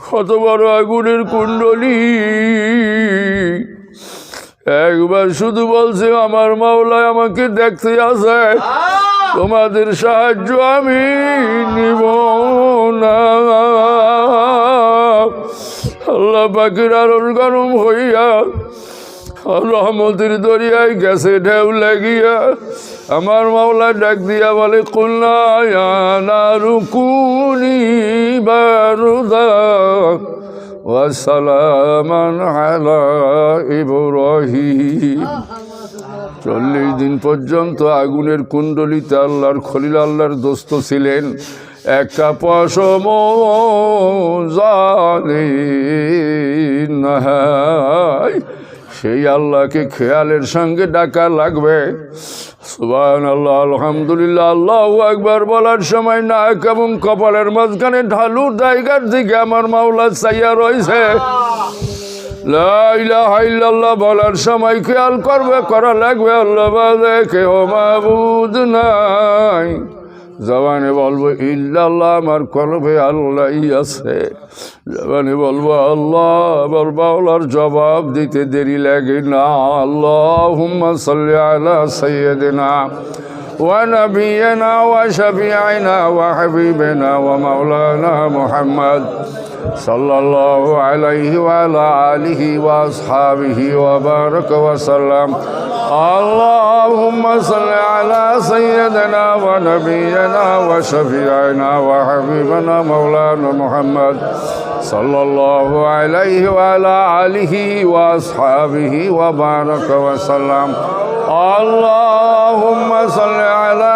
কত বড় আগুনের কুণ্ডলী। একবার শুধু বলছে আমার মাওলায় আমাকে দেখতে আসে, তোমাদের সাহায্য আমি নিব না। আল্লাহ পাকের আরল গরম হইয়া রহমতের দরিয়ায় গেছে ঢেউ লাগিয়া। আমার মাওলা ডাক দিয়া বলে কুলনা ইয়া নারু কুনি বারুদা ওয়া সালামান আলা ইব্রাহিম। 40 দিন পর্যন্ত আগুনের কুণ্ডলিতে আল্লাহর খলিল আল্লাহর দোস্ত ছিলেন। একটা পশম জালিম নাই। সেই আল্লাহকে খেয়ালের সঙ্গে ডাকা লাগবে। সুবহানাল্লাহ, আলহামদুলিল্লাহ, আল্লাহু আকবার বলার সময় নাক এবং কপালের মাঝখানে ঢালু জায়গার দিকে আমার মাওলা চাইয়া রয়েছে। লা ইলাহা ইল্লাল্লাহ বলার সময় খেয়াল করা লাগবে আল্লাহ বাদে কেহ মাবুদ নাই। জবানে বলবো ইল্লাল্লাহ, আমার কলবে আল্লাহই আছে। জবানে বলবো আল্লাহ, আমার মাওলার জবাব দিতে দেরি লাগে না। আল্লাহুম্মা সাল্লি আলা সাইয়্যিদিনা ওয়া নাবিয়িনা ওয়া শাফিঈনা ওয়া হাবিবিনা ওয়া মাওলানা মুহাম্মদ সাল্লাল্লাহু আলাইহি ওয়া আলা আলিহি ওয়া আসহাবিহি ওয়া বারাকা ওয়া সাল্লাম। اللهم صل على سيدنا ونبينا وشفيعنا وحبيبنا مولانا محمد صلى الله عليه وعلى آله وأصحابه وبارك وسلم. اللهم صل على